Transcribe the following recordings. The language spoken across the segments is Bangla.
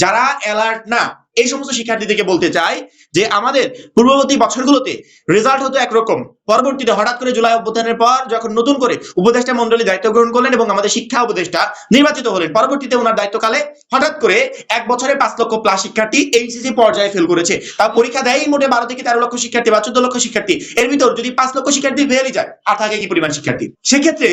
যারা অ্যালার্ট না এই সমস্ত শিক্ষার্থীদেরকে বলতে চাই যে আমাদের পূর্ববর্তী বছরগুলোতে রেজাল্ট হতো একরকম, পরবর্তীতে হঠাৎ করে জুলাই অভ্যুত্থানের পর যখন নতুন করে উপদেষ্টা মন্ডলী দায়িত্ব গ্রহণ করলেন এবং আমাদের শিক্ষা উপদেষ্টা নির্বাচিত হলেন, পরবর্তীতে ওনার দায়িত্বকালে হঠাৎ করে ১ বছরে ৫ লক্ষ প্লাস শিক্ষার্থী এইচএসসি পর্যায়ে ফেল করেছে। তা পরীক্ষা দেয় মোটে ১২ থেকে ১৩ লক্ষ শিক্ষার্থী বা ১৪ লক্ষ শিক্ষার্থী, এর ভিতর যদি ৫ লক্ষ শিক্ষার্থী ফেলই যায় আর থাকে কি পরিমাণ শিক্ষার্থী। সেক্ষেত্রে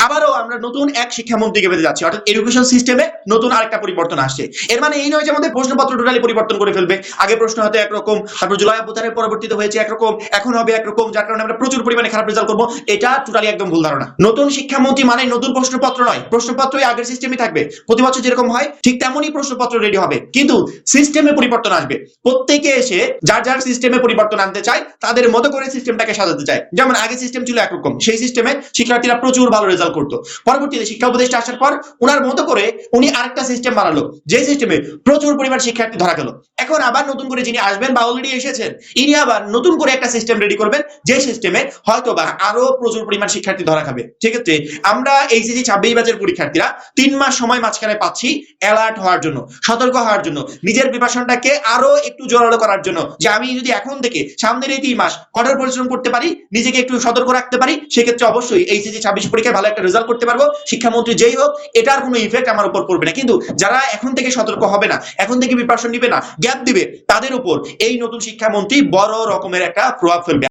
আবারও আমরা নতুন এক শিক্ষামন্ত্রীকে পেতে যাচ্ছি, অর্থাৎ এডুকেশন সিস্টেমে নতুন আরেকটা পরিবর্তন আসছে। এর মানে এই নয় যে আমাদের প্রশ্নপত্র টোটালি পরিবর্তন করে ফেলবে, আগে প্রশ্ন হতো একরকম, তারপর জুলাই অভ্যুত্থানের পরবর্তীতে হয়েছে একরকম, এখন হবে একরকম, যার কারণে আমরা প্রচুর পরিমাণে খারাপ রেজাল্ট করবো। এটা টোটালি একদম ভুল ধারণা। নতুন শিক্ষামন্ত্রী মানে নতুন প্রশ্নপত্র নয়, প্রশ্নপত্রই আগের সিস্টেমে থাকবে, প্রতি বছর যেরকম হয় ঠিক তেমনই প্রশ্নপত্র রেডি হবে, কিন্তু সিস্টেমে পরিবর্তন আসবে। প্রত্যেকে এসে যার যার সিস্টেমে পরিবর্তন আনতে চায়, তাদের মতো করে সিস্টেমটাকে সাজাতে চায়। যেমন আগে সিস্টেম ছিল একরকম, সেই সিস্টেমে শিক্ষার্থীরা প্রচুর ভালো রেজাল্ট করতো, পরবর্তীতে শিক্ষা উপদেষ্টা আসার পর ওনার মতো করে উনি আরেকটা সিস্টেম বানালো, যে সিস্টেমে প্রচুর পরিমাণ শিক্ষার্থী ধরা গেল। এখন আবার নতুন করে যিনি আসবেন বা অলরেডি এসেছেন, ইনি আবার নতুন করে একটা সিস্টেম রেডি করবেন, যে সিস্টেমে হয়তো বা আরো প্রচুর পরিমাণ শিক্ষার্থী ধরা খাবে। সেক্ষেত্রে আমরা এইচএসসি ২৬ ব্যাচের পরীক্ষার্থীরা ৩ মাস সময় মাঝখানে পাচ্ছি অ্যালার্ট হওয়ার জন্য, সতর্ক হওয়ার জন্য, নিজের প্রিপারেশনটাকে আরো একটু জোরালো করার জন্য, যে আমি যদি এখন থেকে সামনের এই ৩ মাস কঠোর পরিশ্রম করতে পারি, নিজেকে একটু সতর্ক রাখতে পারি, সেক্ষেত্রে অবশ্যই এইচএসসি ২৬ পরীক্ষায় ভালো একটা রেজাল্ট করতে পারবো। শিক্ষামন্ত্রী যেই হোক, এটার কোনো ইফেক্ট আমার উপর পড়বে না। কিন্তু যারা এখন থেকে সতর্ক হবে না, এখন থেকে প্রিপারেশন নিবে না, গ্যাপ দিবে, তাদের উপর এই নতুন শিক্ষামন্ত্রী বড় রকমের একটা প্রভাব ফেলবে।